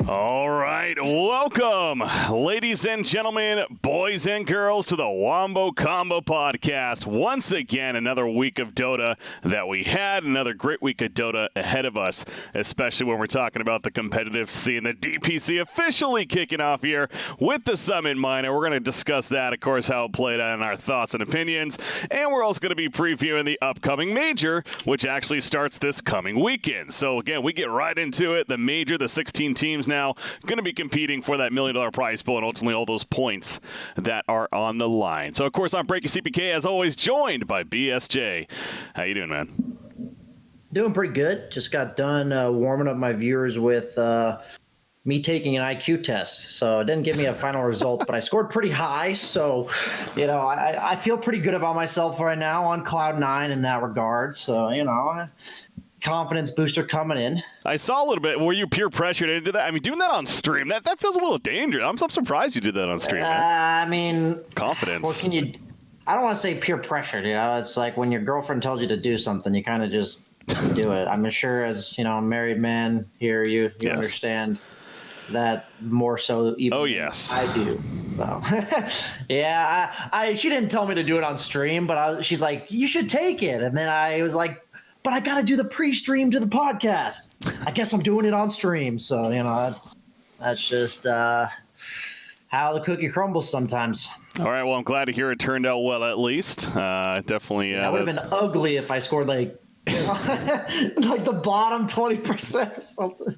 All right, welcome, ladies and gentlemen, boys and girls, to the Wombo Combo Podcast. Once again, another week of Dota that we had, another great week of Dota ahead of us, especially when we're talking about the competitive scene, the DPC officially kicking off here with the Summit Minor. We're going to discuss that, of course, how it played out, and our thoughts and opinions, and we're also going to be previewing the upcoming Major, which actually starts this coming weekend. So again, we get right into it. The Major, the 16 teams now going to be competing for that $1 million prize pool and ultimately all those points that are on the line. So, of course, I'm BreakyCPK, as always, joined by BSJ. How you doing, man? Doing pretty good. Just got done warming up my viewers with me taking an IQ test. So it didn't give me a final result, but I scored pretty high. So, you know, I feel pretty good about myself right now, on cloud 9 in that regard. So, you know, confidence booster coming in. I saw a little bit. Were you peer pressured into that? I mean, doing that on stream, that feels a little dangerous. I'm surprised you did that on stream, man. I mean, confidence. What can you? I don't want to say peer pressured. You know, it's like when your girlfriend tells you to do something, you kind of just do it. I'm sure, as you know, a married man here, you yes. understand that more so. Even yes, I do. So, yeah, she didn't tell me to do it on stream, but she's like, you should take it, and then I was like, but I got to do the pre-stream to the podcast. I guess I'm doing it on stream. So, you know, that's just how the cookie crumbles sometimes. All right. Well, I'm glad to hear it turned out well, at least. Definitely. That would have been ugly if I scored like the bottom 20% or something.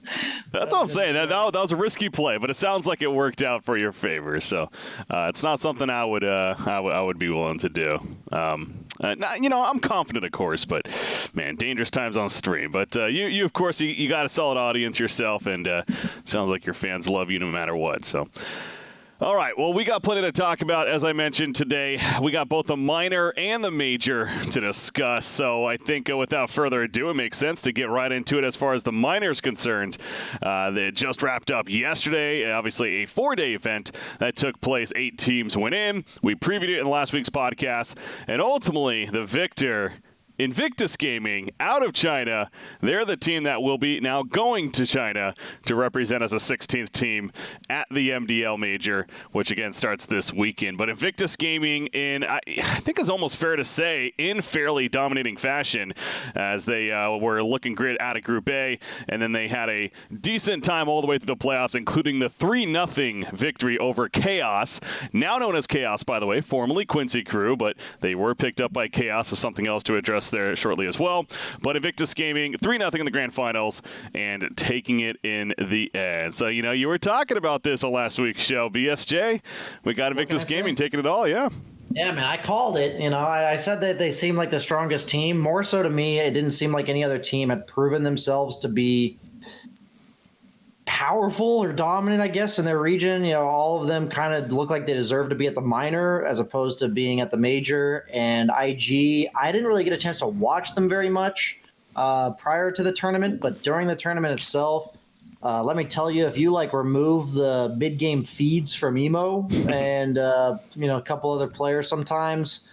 That's what I'm saying. That was a risky play, but it sounds like it worked out for your favor. So it's not something I would be willing to do. You know, I'm confident, of course, but man, dangerous times on stream. But you of course, you got a solid audience yourself, and sounds like your fans love you no matter what. So. All right, well, we got plenty to talk about. As I mentioned today, we got both the minor and the major to discuss. So I think without further ado, it makes sense to get right into it as far as the minor is concerned. They just wrapped up yesterday, obviously a 4-day event that took place. 8 teams went in. We previewed it in last week's podcast. And ultimately, the victor, Invictus Gaming, out of China. They're the team that will be now going to China to represent as a 16th team at the MDL Major, which again starts this weekend. But Invictus Gaming, I think it's almost fair to say, in fairly dominating fashion, as they were looking great out of Group A, and then they had a decent time all the way through the playoffs, including the 3-0 victory over Chaos, now known as Chaos, by the way, formerly Quincy Crew, but they were picked up by Chaos as something else to address there shortly as well. But Invictus Gaming, 3-0 in the grand finals and taking it in the end. So, you know, you were talking about this on last week's show, BSJ. We got Invictus Gaming taking it all, yeah. Yeah, man, I called it. You know, I said that they seemed like the strongest team. More so to me, it didn't seem like any other team had proven themselves to be powerful or dominant, I guess, in their region. You know, all of them kind of look like they deserve to be at the minor as opposed to being at the major. And IG, I didn't really get a chance to watch them very much prior to the tournament, but during the tournament itself, let me tell you, if you like remove the mid-game feeds from Emo and you know, a couple other players sometimes,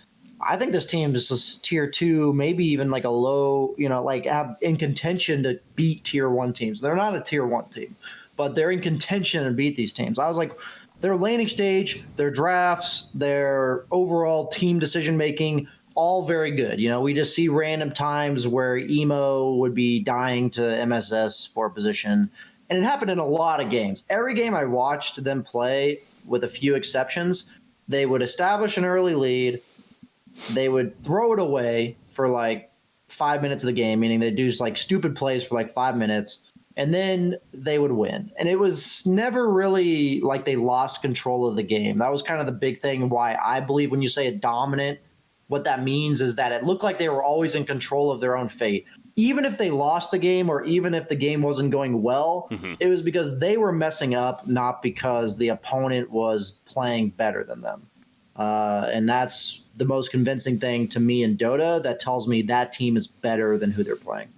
I think this team is just tier 2, maybe even like a low, you know, like in contention to beat tier 1 teams. They're not a tier 1 team, but they're in contention to beat these teams. I was like, their laning stage, their drafts, their overall team decision making, all very good. You know, we just see random times where Emo would be dying to MSS for a position, and it happened in a lot of games. Every game I watched them play, with a few exceptions, they would establish an early lead. They would throw it away for like 5 minutes of the game, meaning they'd do like stupid plays for like 5 minutes, and then they would win. And it was never really like they lost control of the game. That was kind of the big thing why I believe when you say a dominant, what that means is that it looked like they were always in control of their own fate. Even if they lost the game or even if the game wasn't going well, it was because they were messing up, not because the opponent was playing better than them. And that's the most convincing thing to me in Dota that tells me that team is better than who they're playing.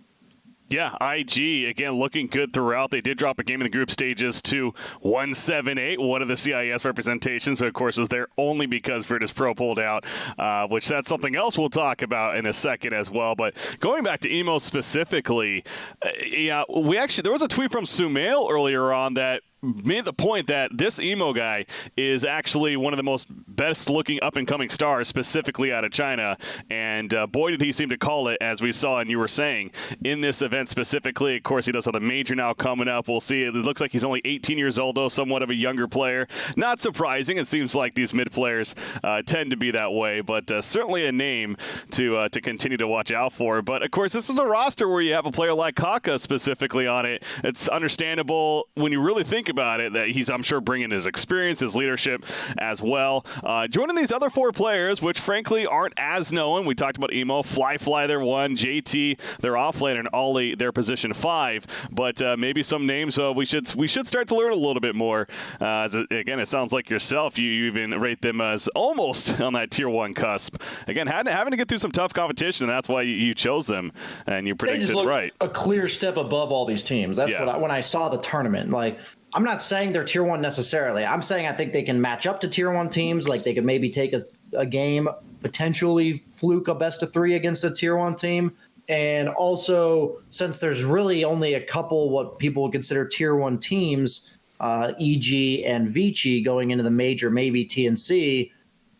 Yeah, IG, again, looking good throughout. They did drop a game in the group stages to 178, one of the CIS representations. So, of course, was there only because Virtus Pro pulled out, which that's something else we'll talk about in a second as well. But going back to Emo specifically, there was a tweet from Sumail earlier on that made the point that this Emo guy is actually one of the most best-looking up-and-coming stars, specifically out of China. And boy, did he seem to call it, as we saw and you were saying, in this event specifically. Of course, he does have the major now coming up. We'll see. It looks like he's only 18 years old, though, somewhat of a younger player. Not surprising. It seems like these mid-players tend to be that way, but certainly a name to continue to watch out for. But, of course, this is a roster where you have a player like Kaka specifically on it. It's understandable when you really think about it that he's, I'm sure, bringing his experience, his leadership as well. Joining these other four players, which frankly aren't as known. We talked about Emo, Fly, they're 1, JT, they're offlane, and Ollie, they're position 5. But maybe some names we should start to learn a little bit more. Again, it sounds like yourself, you even rate them as almost on that tier 1 cusp. Again, having to get through some tough competition, and that's why you chose them and you predicted they just looked right. a clear step above all these teams. That's what when I saw the tournament, like, I'm not saying they're tier 1 necessarily. I'm saying I think they can match up to tier 1 teams. Like, they could maybe take a game, potentially fluke a best of 3 against a tier 1 team. And also, since there's really only a couple what people would consider tier 1 teams, EG and Vici going into the major, maybe TNC,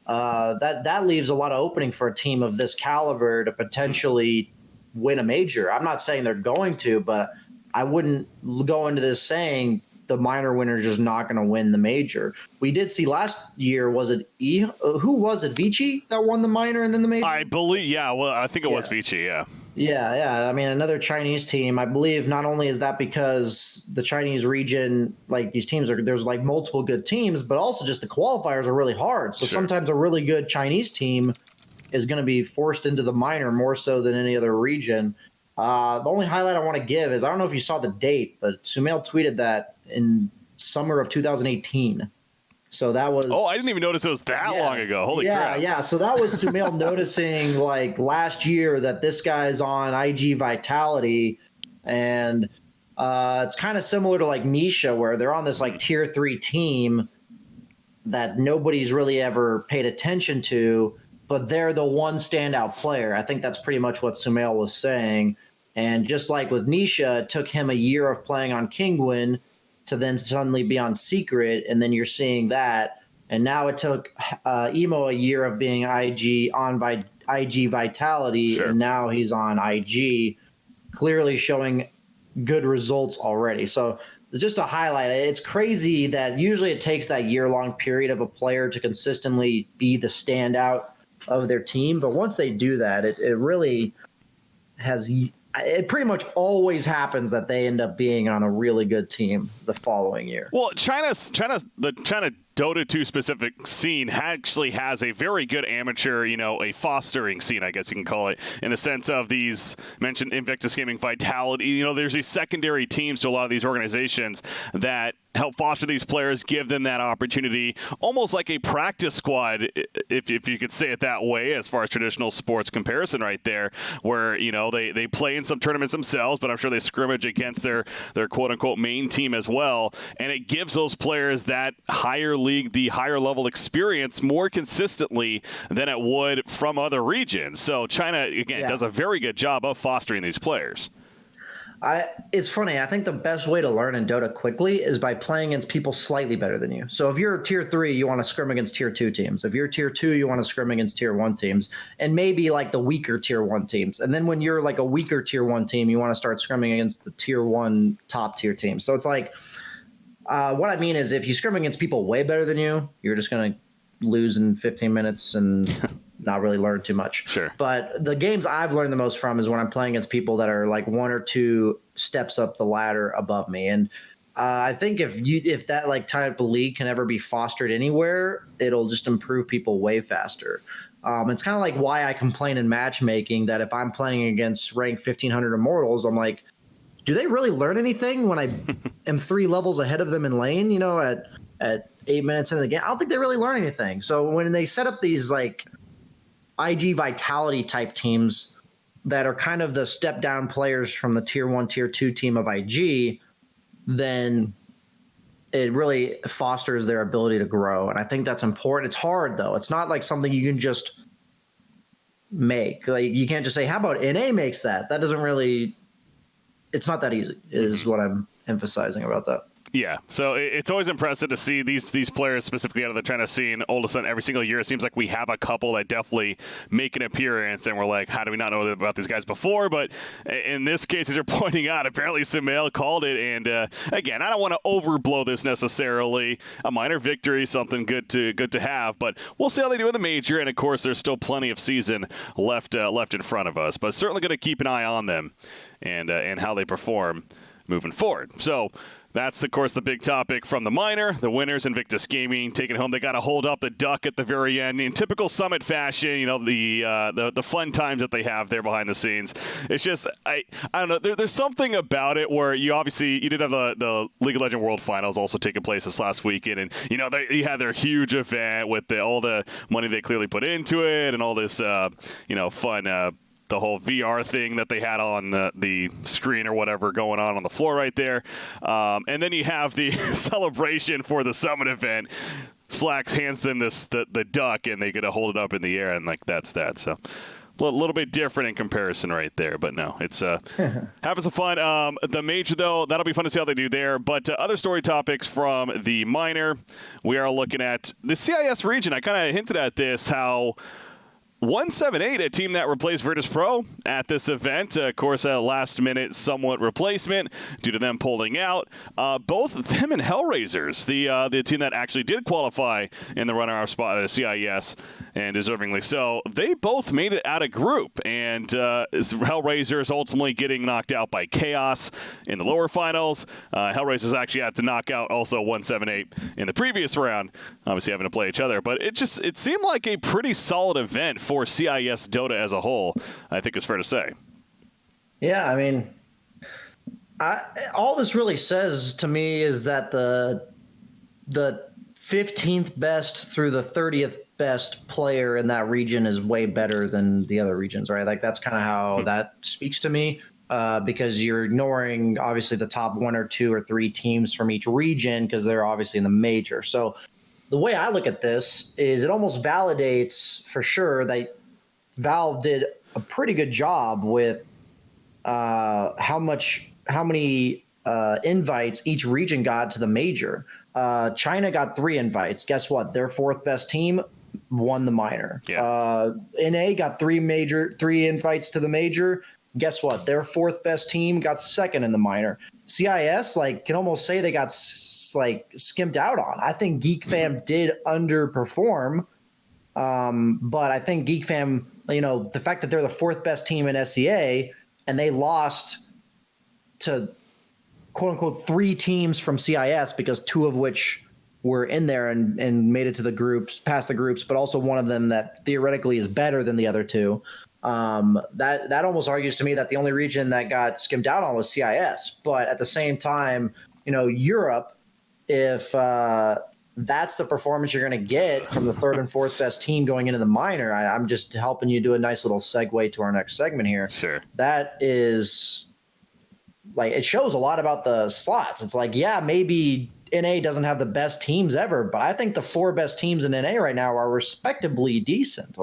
that leaves a lot of opening for a team of this caliber to potentially win a major. I'm not saying they're going to, but I wouldn't go into this saying the minor winner is just not going to win the major. We did see last year, was it who was it, Vici that won the minor and then the major? I believe, I think it was Vici, Yeah. I mean, another Chinese team. I believe not only is that because the Chinese region, like these teams there's like multiple good teams, but also just the qualifiers are really hard. So sometimes a really good Chinese team is going to be forced into the minor more so than any other region. The only highlight I want to give is, I don't know if you saw the date, but Sumail tweeted that in summer of 2018. So that was... Oh, I didn't even notice it was that long ago. Holy crap. Yeah. So that was Sumail noticing, like, last year that this guy's on IG Vitality, and it's kind of similar to, like, Nisha, where they're on this, like, tier 3 team that nobody's really ever paid attention to, but they're the one standout player. I think that's pretty much what Sumail was saying. And just like with Nisha, it took him a year of playing on Kingwin to then suddenly be on Secret, and then you're seeing that. And now it took Emo a year of being IG Vitality, and now he's on IG, clearly showing good results already. So just to highlight it, it's crazy that usually it takes that year-long period of a player to consistently be the standout of their team. But once they do that, it really has... It pretty much always happens that they end up being on a really good team the following year. Well, the China Dota 2 specific scene actually has a very good amateur, a fostering scene, I guess you can call it, in the sense of these mentioned Invictus Gaming, Vitality. There's these secondary teams to a lot of these organizations that help foster these players, give them that opportunity, almost like a practice squad, if you could say it that way, as far as traditional sports comparison right there, where, they play in some tournaments themselves, but I'm sure they scrimmage against their quote-unquote main team as well, and it gives those players that higher league, the higher level experience more consistently than it would from other regions. So China, again, does a very good job of fostering these players. It's funny. I think the best way to learn in Dota quickly is by playing against people slightly better than you. So if you're tier 3, you want to scrim against tier 2 teams. If you're tier 2, you want to scrim against tier 1 teams, and maybe like the weaker tier 1 teams. And then when you're like a weaker tier 1 team, you want to start scrimming against the tier 1 top tier teams. So it's like, what I mean is, if you scrim against people way better than you, you're just going to lose in 15 minutes and not really learn too much. Sure. But the games I've learned the most from is when I'm playing against people that are like 1 or 2 steps up the ladder above me. And I think if that like type of league can ever be fostered anywhere, it'll just improve people way faster. It's kind of like why I complain in matchmaking that if I'm playing against rank 1500 Immortals, I'm like, do they really learn anything when I am 3 levels ahead of them in lane, at 8 minutes into the game? I don't think they really learn anything. So when they set up these like IG Vitality type teams, that are kind of the step down players from the tier 1, tier 2 team of IG, then it really fosters their ability to grow. And I think that's important. It's hard though. It's not like something you can just make. Like you can't just say, how about NA makes that? That doesn't really, it's not that easy is what I'm emphasizing about that. Yeah, so it's always impressive to see these players, specifically out of the China scene, all of a sudden every single year. It seems like we have a couple that definitely make an appearance, and we're like, how do we not know about these guys before? But in this case, as you're pointing out, apparently Sumail called it, and again, I don't want to overblow this necessarily. A minor victory, something good to have, but we'll see how they do in the major, and of course, there's still plenty of season left in front of us, but certainly going to keep an eye on them and how they perform moving forward. So. That's, of course, the big topic from the minor. The winners, Invictus Gaming, taking home. They got to hold up the duck at the very end. In typical Summit fashion, you know, the fun times that they have there behind the scenes. It's just, I don't know, there's something about it where you did have the League of Legends World Finals also taking place this last weekend. And, you know, you had their huge event with all the money they clearly put into it and all this, fun the whole VR thing that they had on the screen or whatever going on the floor right there. And then you have the celebration for the Summit event. Slacks hands them the duck, and they get to hold it up in the air, and like that's that. So a little bit different in comparison right there. But no, it's having some fun. The major, though, that'll be fun to see how they do there. But other story topics from the minor, we are looking at the CIS region. I kind of hinted at this, how 178, a team that replaced Virtus Pro at this event. Of course, a last-minute somewhat replacement due to them pulling out. Both them and Hellraisers, the team that actually did qualify in the runner-up spot at the CIS, and deservingly so, they both made it out of group. And Hellraisers ultimately getting knocked out by Chaos in the lower finals. Hellraisers actually had to knock out also 178 in the previous round, obviously having to play each other. But it seemed like a pretty solid event for CIS Dota as a whole, I think it's fair to say. Yeah, I mean, all this really says to me is that the 15th best through the 30th best player in that region is way better than the other regions, right? Like that's kind of how that speaks to me, because you're ignoring obviously the top 1 or 2 or 3 teams from each region because they're obviously in the major. So the way I look at this is it almost validates for sure that Valve did a pretty good job with how many invites each region got to the major. China got 3 invites. Guess what? Their 4th best team won the minor. Yeah. NA got 3 invites to the major. Guess what? Their 4th best team got 2nd in the minor. CIS, can almost say they got skimped out on. I think Geek Fam did underperform, but I think Geek Fam, the fact that they're the 4th best team in SEA and they lost to quote unquote 3 teams from CIS because 2 of which were in there and made it to the groups, past the groups, but also one of them that theoretically is better than the other 2. That almost argues to me that the only region that got skimmed out on was CIS. But at the same time, Europe, if that's the performance you're going to get from the 3rd and 4th best team going into the minor, I'm just helping you do a nice little segue to our next segment here. Sure. That is it shows a lot about the slots. It's yeah, maybe NA doesn't have the best teams ever, but I think the 4 best teams in NA right now are respectably decent.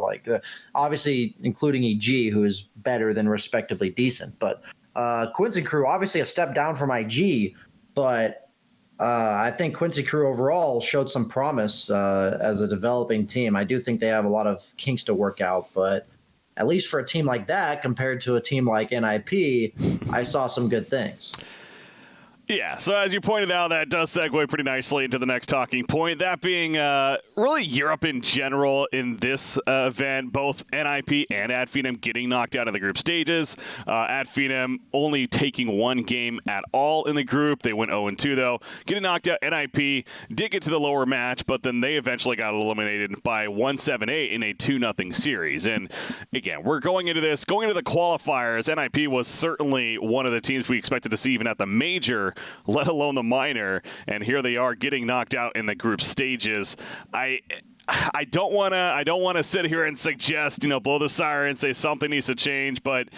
Obviously, including EG, who is better than respectably decent. But Quincy Crew, obviously a step down from IG, but I think Quincy Crew overall showed some promise as a developing team. I do think they have a lot of kinks to work out, but at least for a team like that compared to a team like NIP, I saw some good things. Yeah, so as you pointed out, that does segue pretty nicely into the next talking point, that being really Europe in general in this event, both NIP and Adfenum getting knocked out of the group stages. Adfenum only taking 1 game at all in the group. They went 0-2, though. Getting knocked out, NIP did get to the lower match, but then they eventually got eliminated by 178 in a 2-0 series. And again, we're going into the qualifiers. NIP was certainly one of the teams we expected to see even at the major, let alone the minor, and here they are getting knocked out in the group stages. I don't want to sit here and suggest, blow the siren, say something needs to change, but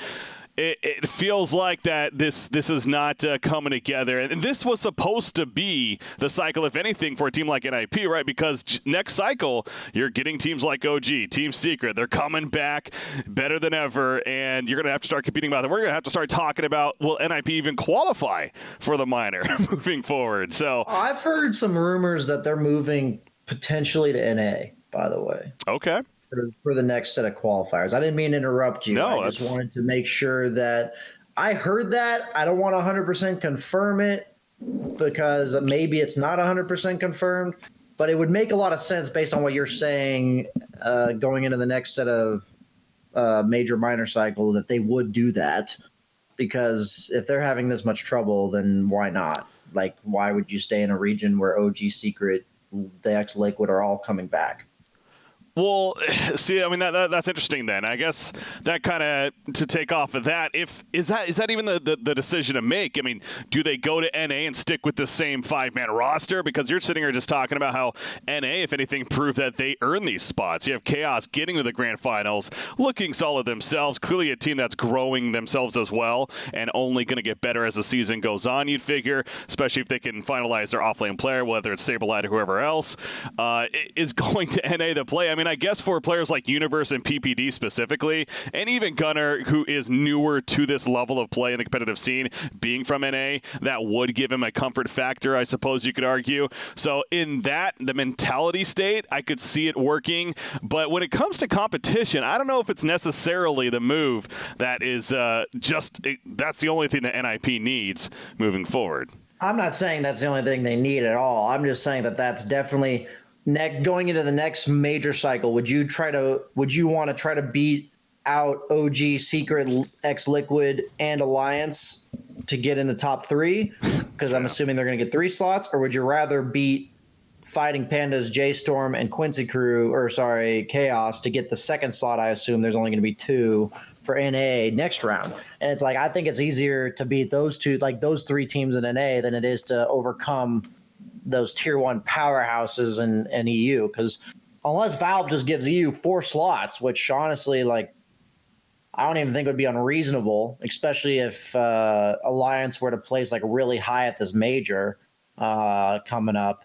it feels like that this is not coming together. And this was supposed to be the cycle, if anything, for a team like NIP, right? Because next cycle, you're getting teams like OG, Team Secret. They're coming back better than ever, and you're going to have to start competing about it. We're going to have to start talking about, will NIP even qualify for the minor moving forward? So I've heard some rumors that they're moving potentially to NA, by the way. Okay. For the next set of qualifiers. I didn't mean to interrupt you. No, I just wanted to make sure that I heard that. I don't want to 100% confirm it because maybe it's not 100% confirmed, but it would make a lot of sense based on what you're saying going into the next set of major minor cycle that they would do that, because if they're having this much trouble, then why not? Like, why would you stay in a region where OG, Secret, the X Liquid are all coming back? Well, see, I mean that's interesting. Then I guess that kind of to take off of that. Is that even the decision to make? I mean, do they go to NA and stick with the same 5-man roster? Because you're sitting here just talking about how NA, if anything, proved that they earn these spots. You have Chaos getting to the grand finals, looking solid themselves. Clearly, a team that's growing themselves as well, and only going to get better as the season goes on. You'd figure, especially if they can finalize their offlane player, whether it's Saberlight or whoever else, is going to NA to play. I mean, I guess for players like Universe and PPD specifically, and even Gunnar, who is newer to this level of play in the competitive scene, being from NA, that would give him a comfort factor, I suppose you could argue. So in the mentality state, I could see it working. But when it comes to competition, I don't know if it's necessarily the move that is that's the only thing that NIP needs moving forward. I'm not saying that's the only thing they need at all. I'm just saying that that's definitely going into the next major cycle. Would you want to try to beat out OG, Secret, X Liquid, and Alliance to get in the top 3? Because I'm assuming they're going to get 3 slots. Or would you rather beat Fighting Pandas, J-Storm, and Chaos to get the second slot? I assume there's only going to be 2 for NA next round. And it's like, I think it's easier to beat those 3 teams in NA than it is to overcome those tier 1 powerhouses in EU, because unless Valve just gives EU 4 slots, which honestly, like, I don't even think would be unreasonable, especially if Alliance were to place like really high at this major coming up.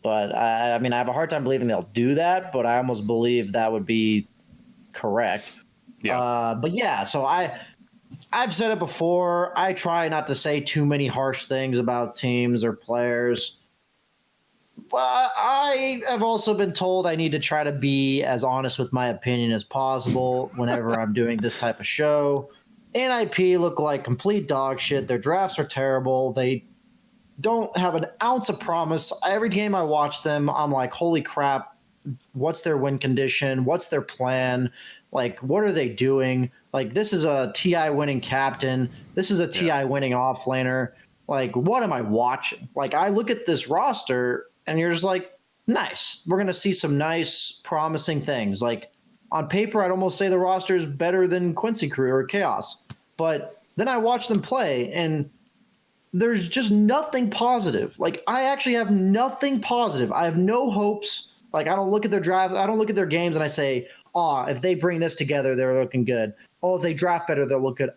But I mean, I have a hard time believing they'll do that, but I almost believe that would be correct. Yeah. But yeah, so I've said it before. I try not to say too many harsh things about teams or players. But I have also been told I need to try to be as honest with my opinion as possible whenever I'm doing this type of show. NIP look like complete dog shit. Their drafts are terrible. They don't have an ounce of promise. Every game I watch them, I'm like, holy crap, what's their win condition? What's their plan? Like, what are they doing? Like, this is a TI winning captain. This is a TI winning offlaner. Like, what am I watching? Like, I look at this roster and you're just like, nice. We're going to see some nice, promising things. Like, on paper, I'd almost say the roster is better than Quincy Crew or Chaos. But then I watch them play, and there's just nothing positive. Like, I actually have nothing positive. I have no hopes. Like, I don't look at their drives. I don't look at their games, and I say, if they bring this together, they're looking good. Oh, if they draft better, they'll look good.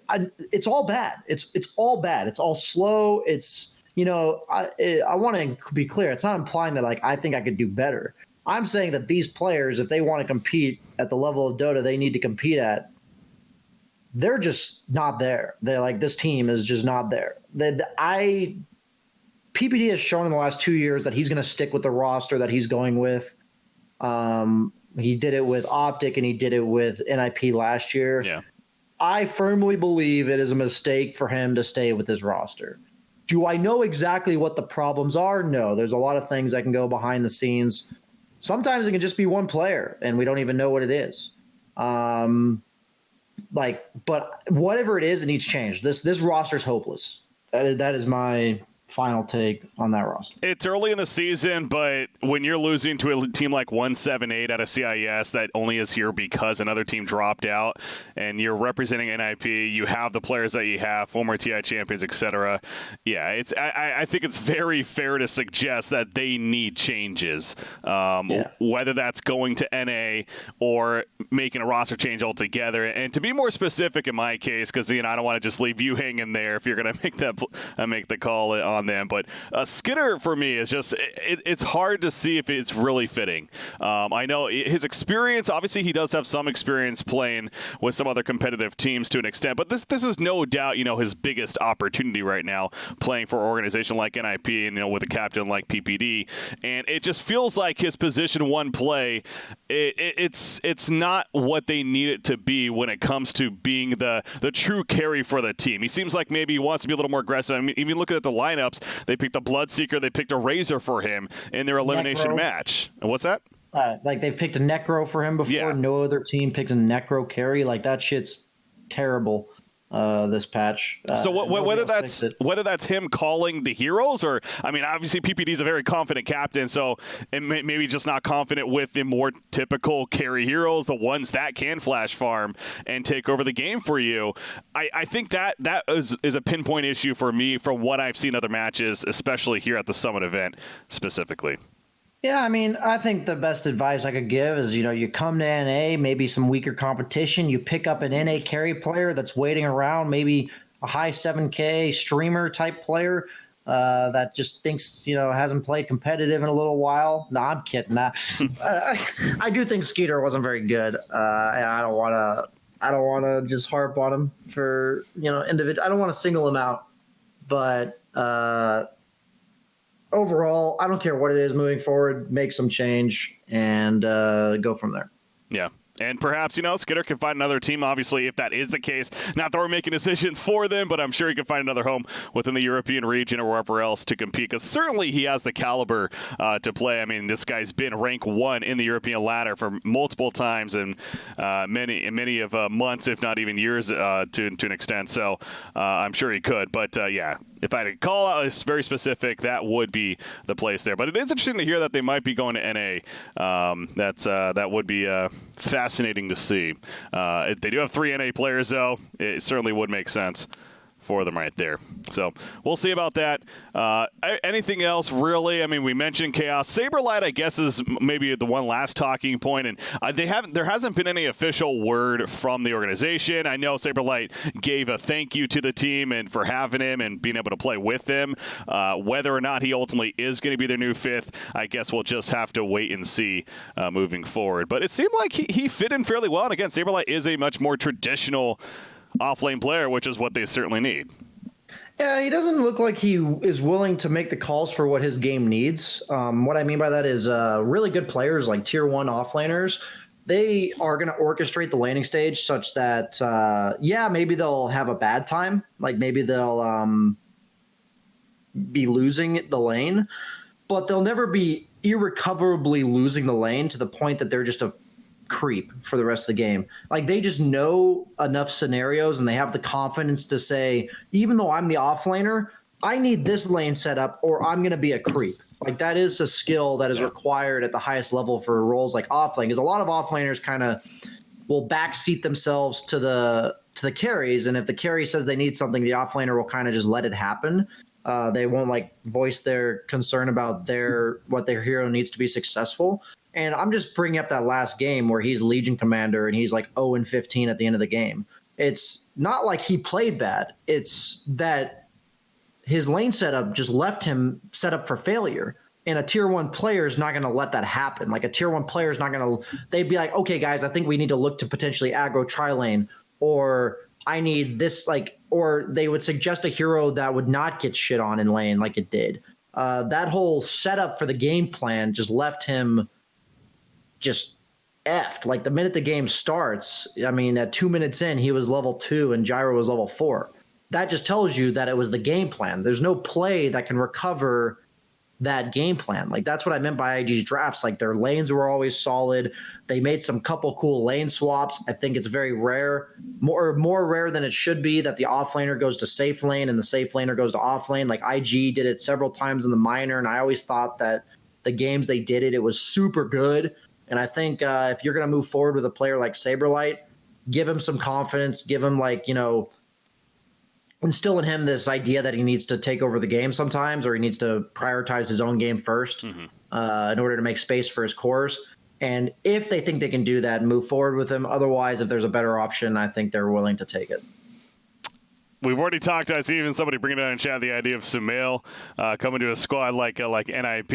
It's all bad. It's all bad. It's all slow. It's... I want to be clear. It's not implying that, like, I think I could do better. I'm saying that these players, if they want to compete at the level of Dota they need to compete at, they're just not there. They're like, this team is just not there. PPD has shown in the last 2 years that he's going to stick with the roster that he's going with. He did it with Optic and he did it with NIP last year. Yeah. I firmly believe it is a mistake for him to stay with his roster. Do I know exactly what the problems are? No. There's a lot of things that can go behind the scenes. Sometimes it can just be one player, and we don't even know what it is. But whatever it is, it needs change. This roster's hopeless. That is my final take on that roster. It's early in the season, but when you're losing to a team like 178 out of CIS that only is here because another team dropped out, and you're representing NIP, you have the players that you have, former TI champions, etc. Yeah, I think it's very fair to suggest that they need changes, whether that's going to NA or making a roster change altogether. And to be more specific in my case, because I don't want to just leave you hanging there if you're going to make the call on them, but Skitter for me is just it's hard to see if it's really fitting. I know his experience, obviously he does have some experience playing with some other competitive teams to an extent, but this is no doubt his biggest opportunity right now, playing for an organization like NIP and with a captain like PPD, and it just feels like his position 1 play it's not what they need it to be when it comes to being the true carry for the team. He seems like maybe he wants to be a little more aggressive. I mean, even looking at the lineups, they picked a Bloodseeker, they picked a Razor for him in their elimination match. And what's that? Like they've picked a Necro for him before. Yeah. No other team picked a Necro carry. Like that shit's terrible. This patch. So whether that's him calling the heroes, or I mean, obviously PPD is a very confident captain, so maybe just not confident with the more typical carry heroes, the ones that can flash farm and take over the game for you. I think that is a pinpoint issue for me from what I've seen other matches, especially here at the Summit event specifically. Yeah, I mean, I think the best advice I could give is, you come to NA, maybe some weaker competition, you pick up an NA carry player that's waiting around, maybe a high 7K streamer type player that just thinks, hasn't played competitive in a little while. No, I'm kidding. I do think Skeeter wasn't very good, and I don't want to just harp on him for, individual. I don't want to single him out, but overall, I don't care what it is moving forward, make some change and go from there. Yeah. And perhaps, Skitter can find another team, obviously, if that is the case. Not that we're making decisions for them, but I'm sure he can find another home within the European region or wherever else to compete, because certainly he has the caliber to play. I mean, this guy's been rank 1 in the European ladder for multiple times and many of months, if not even years to an extent. So I'm sure he could. But, yeah, if I had to call out a very specific, that would be the place there. But it is interesting to hear that they might be going to NA. That would be fascinating to see. They do have 3 NA players, though. It certainly would make sense for them right there. So we'll see about that. Anything else, really? I mean, we mentioned Chaos. Saberlight, I guess, is maybe the one last talking point, and there hasn't been any official word from the organization. I know Saberlight gave a thank you to the team and for having him and being able to play with them. Whether or not he ultimately is going to be their new 5th, I guess we'll just have to wait and see moving forward. But it seemed like he fit in fairly well, and again, Saberlight is a much more traditional off-lane player, which is what they certainly need. Yeah, he doesn't look like he is willing to make the calls for what his game needs. What I mean by that is really good players like tier 1 off-laners, they are going to orchestrate the laning stage such that, maybe they'll have a bad time. Like maybe they'll be losing the lane, but they'll never be irrecoverably losing the lane to the point that they're just a creep for the rest of the game. Like they just know enough scenarios and they have the confidence to say, even though I'm the offlaner, I need this lane set up or I'm going to be a creep. Like that is a skill that is required at the highest level for roles like offlane, because a lot of offlaners kind of will backseat themselves to the carries, and if the carry says they need something, the offlaner will kind of just let it happen. They won't like voice their concern about what their hero needs to be successful. And I'm just bringing up that last game where he's Legion Commander and he's like 0-15 at the end of the game. It's not like he played bad. It's that his lane setup just left him set up for failure. And a tier 1 player is not going to let that happen. Like a tier 1 player is not going to – they'd be like, okay, guys, I think we need to look to potentially aggro tri-lane, or I need this or they would suggest a hero that would not get shit on in lane like it did. That whole setup for the game plan just left him – just effed. Like the minute the game starts, I mean, at 2 minutes in, he was level 2 and Gyro was level 4. That just tells you that it was the game plan. There's no play that can recover that game plan. Like that's what I meant by IG's drafts. Like their lanes were always solid. They made some couple cool lane swaps. I think it's very rare, more rare than it should be, that the off laner goes to safe lane and the safe laner goes to off lane. Like IG did it several times in the minor, and I always thought that the games they did it was super good. And I think if you're going to move forward with a player like Saberlight, give him some confidence, give him instill in him this idea that he needs to take over the game sometimes, or he needs to prioritize his own game first in order to make space for his cores. And if they think they can do that, move forward with him. Otherwise, if there's a better option, I think they're willing to take it. We've already talked. I see even somebody bringing down in chat the idea of Sumail coming to a squad like NIP,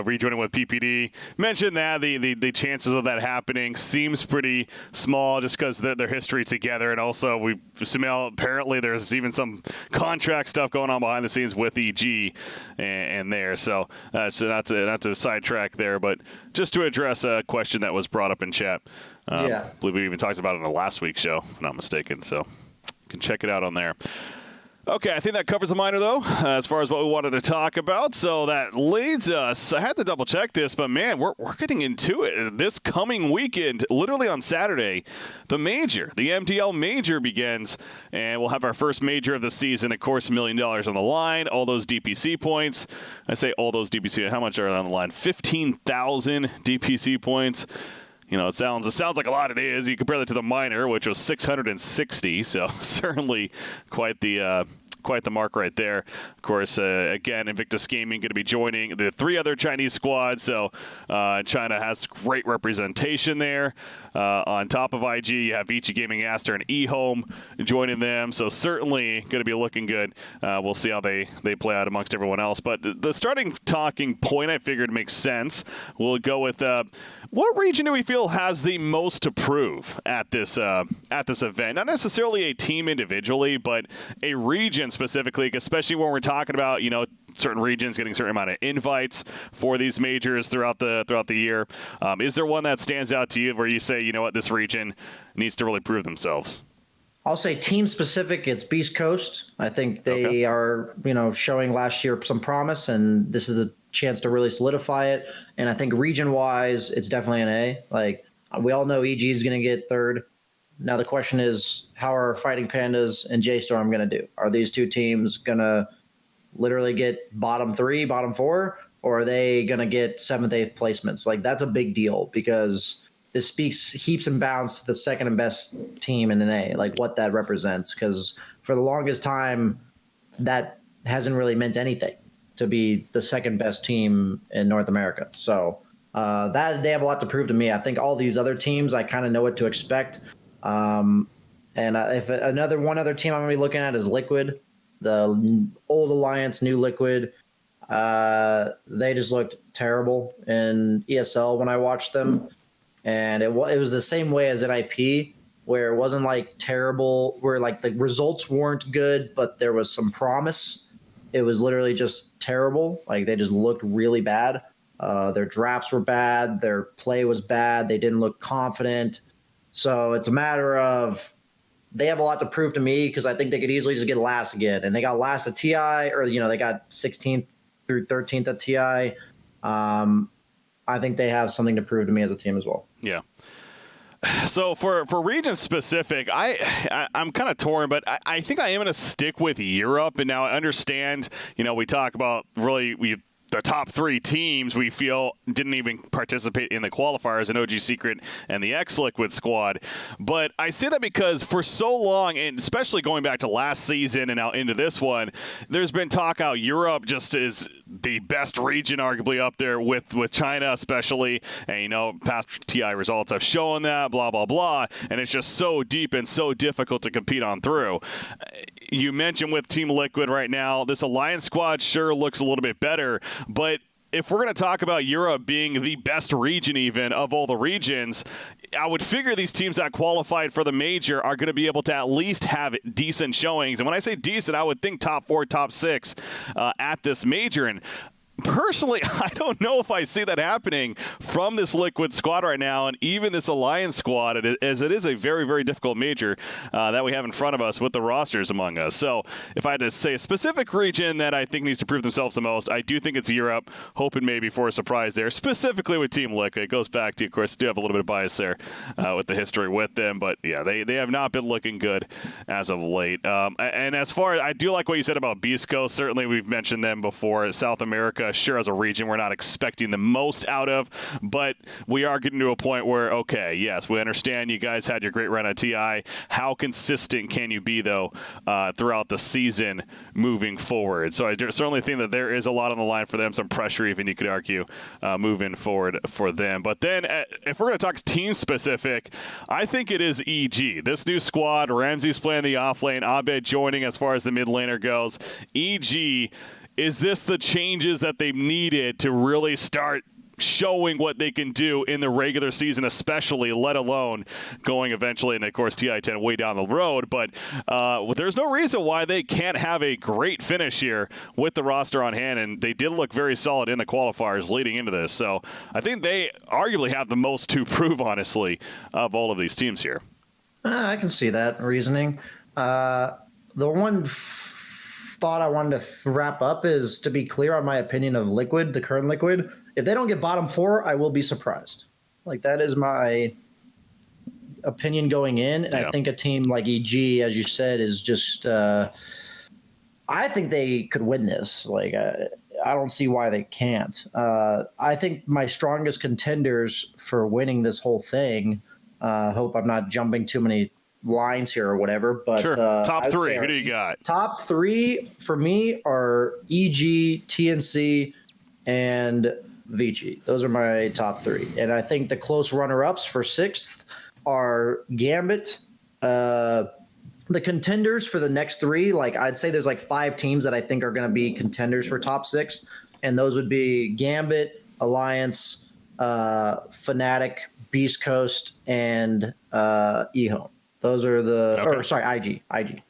rejoining with PPD. Mentioned that the chances of that happening seems pretty small, just because their history together, and also Sumail, apparently there's even some contract stuff going on behind the scenes with EG and there. So not to sidetrack there, but just to address a question that was brought up in chat. I believe we even talked about it in the last week's show, if I'm not mistaken. So. Can check it out on there. Okay, I think that covers the minor, though, as far as what we wanted to talk about. So that leads us, I had to double check this, but man, we're getting into it. This coming weekend, literally on Saturday, the Major, the MDL Major begins, and we'll have our first Major of the season. Of course, $1 million on the line, all those DPC points. I say all those DPC, how much are on the line? 15,000 DPC points. It sounds like a lot. It is. You compare that to the minor, which was 660. So certainly quite the mark right there. Of course, again, Invictus Gaming going to be joining the 3 other Chinese squads. So China has great representation there. On top of IG, you have Vici Gaming, Aster, and eHome joining them. So certainly going to be looking good. We'll see how they play out amongst everyone else. But the starting talking point I figured makes sense. We'll go with what region do we feel has the most to prove at this event? Not necessarily a team individually, but a region specifically, especially when we're talking about certain regions getting a certain amount of invites for these majors throughout the year. Is there one that stands out to you where you say, this region needs to really prove themselves? I'll say team specific, it's Beast Coast. I think they are, showing last year some promise, and this is a chance to really solidify it. And I think region-wise, it's definitely an A. Like, we all know EG is going to get third. Now the question is, how are Fighting Pandas and J-Storm going to do? Are these two teams going to literally get bottom 3, bottom 4, or are they going to get 7th, 8th placements? Like, that's a big deal, because this speaks heaps and bounds to the second and best team in an A, like what that represents. Because for the longest time, that hasn't really meant anything, to be the second best team in North America. So that they have a lot to prove to me. I think all these other teams, I kind of know what to expect. And if one other team I'm going to be looking at is Liquid, the old Alliance, new Liquid. They just looked terrible in ESL when I watched them. And it was the same way as NIP, where it wasn't like terrible, where like the results weren't good, but there was some promise. It was literally just terrible. Like, they just looked really bad. Their drafts were bad. Their play was bad. They didn't look confident. So it's a matter of, they have a lot to prove to me, because I think they could easily just get last again. And they got last at TI, or, they got 16th through 13th at TI. I think they have something to prove to me as a team as well. Yeah. So for region specific, I'm kind of torn, but I think I am going to stick with Europe. And now I understand, we talk about the top 3 teams we feel didn't even participate in the qualifiers, an OG Secret and the X-Liquid squad. But I say that because for so long, and especially going back to last season and now into this one, there's been talk how Europe just is the best region, arguably up there with China especially. And, past TI results have shown that, blah, blah, blah. And it's just so deep and so difficult to compete on through. You mentioned with Team Liquid right now, this Alliance squad sure looks a little bit better, but if we're going to talk about Europe being the best region even of all the regions, I would figure these teams that qualified for the major are going to be able to at least have decent showings. And when I say decent, I would think top 4, top 6 at this major. And Personally, I don't know if I see that happening from this Liquid squad right now, and even this Alliance squad, as it is a very, very difficult major that we have in front of us with the rosters among us. So if I had to say a specific region that I think needs to prove themselves the most, I do think it's Europe, hoping maybe for a surprise there, specifically with Team Liquid. It goes back to, of course, do have a little bit of bias there with the history with them, but yeah, they have not been looking good as of late. And as far as, I do like what you said about Beast Coast. Certainly we've mentioned them before. South America, sure, as a region, we're not expecting the most out of, but we are getting to a point where, okay, yes, we understand you guys had your great run at TI. How consistent can you be, though, throughout the season moving forward? So I certainly think that there is a lot on the line for them, some pressure even, you could argue, moving forward for them. But then, if we're going to talk team-specific, I think it is EG. This new squad, Ramsey's playing the off lane, Abed joining as far as the mid laner goes. EG, is this the changes that they've needed to really start showing what they can do in the regular season, especially, let alone going eventually, and of course TI-10 way down the road, but there's no reason why they can't have a great finish here with the roster on hand, and they did look very solid in the qualifiers leading into this, so I think they arguably have the most to prove, honestly, of all of these teams here. I can see that reasoning. The one thought I wanted to wrap up is to be clear on my opinion of Liquid, the current Liquid. If they don't get bottom 4, I will be surprised. Like, that is my opinion going in. And I think a team like EG, as you said, is just I think they could win this. Like, I don't see why they can't. I think my strongest contenders for winning this whole thing, hope I'm not jumping too many lines here or whatever, but sure. Top 3, who do you got? Top 3 for me are EG, TNC, and Vici. Those are my top 3, and I think the close runner-ups for 6th are Gambit. The contenders for the next 3, like, I'd say there's like 5 teams that I think are going to be contenders for top 6, and those would be Gambit, Alliance, Fnatic, Beast Coast, and eHome. Those are the, okay. Or sorry, IG,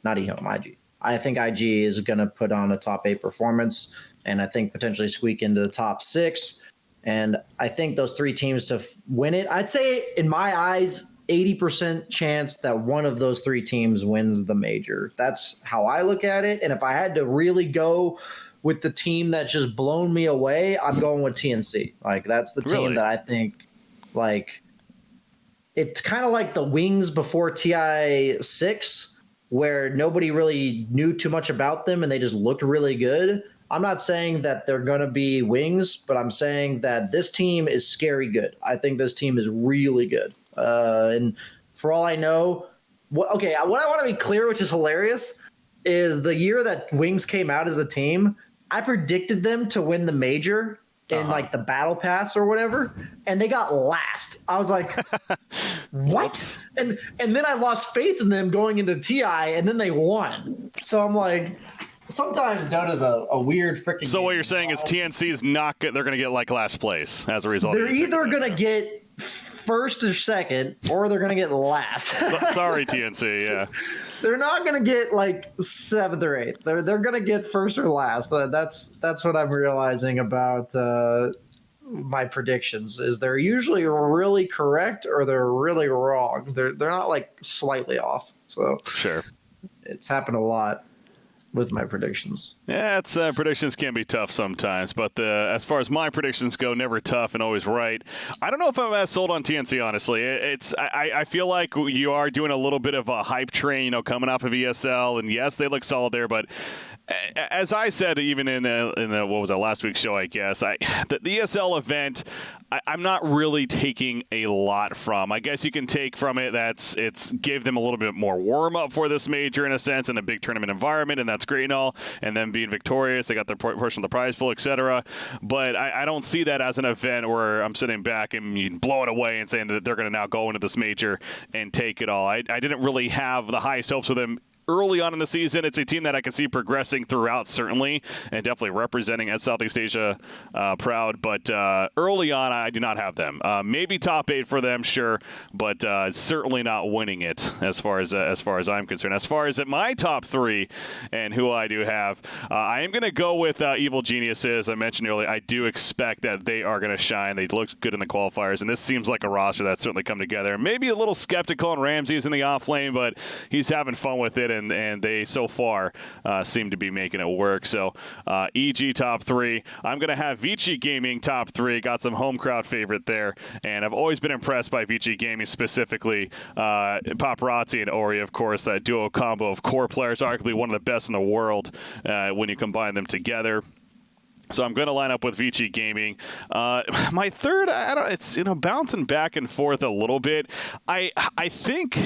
not eHome, IG. I think IG is going to put on a top 8 performance, and I think potentially squeak into the top 6. And I think those 3 teams to win it, I'd say in my eyes, 80% chance that one of those 3 teams wins the major. That's how I look at it. And if I had to really go with the team that's just blown me away, I'm going with TNC. Like, that's the team that I think, like, it's kind of like the Wings before TI-6, where nobody really knew too much about them and they just looked really good. I'm not saying that they're going to be Wings, but I'm saying that this team is scary good. I think this team is really good. And for all I know, what I want to be clear, which is hilarious, is the year that Wings came out as a team, I predicted them to win the major in like the battle pass or whatever, and they got last. I was like, what? And then I lost faith in them going into TI, and then they won. So I'm like, sometimes Dota's a weird freaking So game. What you're saying is TNC is not good. They're going to get like last place as a result. They're either going to get first or second, or they're going to get last. Sorry, TNC. Yeah. They're not going to get like 7th or 8th. They're going to get first or last. That's what I'm realizing about my predictions. Is they're usually really correct or they're really wrong. They're not like slightly off. So sure, it's happened a lot with my predictions. Yeah, predictions can be tough sometimes, but as far as my predictions go, never tough and always right. I don't know if I'm as sold on TNC, honestly. I feel like you are doing a little bit of a hype train, coming off of ESL, and yes, they look solid there, but as I said, even in the what was that, last week's show, I guess, the ESL event, I'm not really taking a lot from. I guess you can take from it it's gave them a little bit more warm up for this major in a sense, in a big tournament environment, and that's great and all. And then being victorious, they got their portion of the prize pool, etc. But I don't see that as an event where I'm sitting back and you blow it away and saying that they're going to now go into this major and take it all. I didn't really have the highest hopes for them early on in the season. It's a team that I can see progressing throughout, certainly, and definitely representing at Southeast Asia proud. But early on, I do not have them. Maybe top 8 for them, sure, but certainly not winning it as far as I'm concerned. As far as my top 3 and who I do have, I am going to go with Evil Geniuses. I mentioned earlier, I do expect that they are going to shine. They looked good in the qualifiers, and this seems like a roster that's certainly come together. Maybe a little skeptical on Ramsey's in the off lane, but he's having fun with it, and they so far seem to be making it work. So EG top 3. I'm going to have Vici Gaming top 3. Got some home crowd favorite there, and I've always been impressed by Vici Gaming, specifically Paparazzi and Ori, of course. That duo combo of core players, arguably one of the best in the world when you combine them together. So I'm going to line up with Vici Gaming. My third, it's bouncing back and forth a little bit. I think.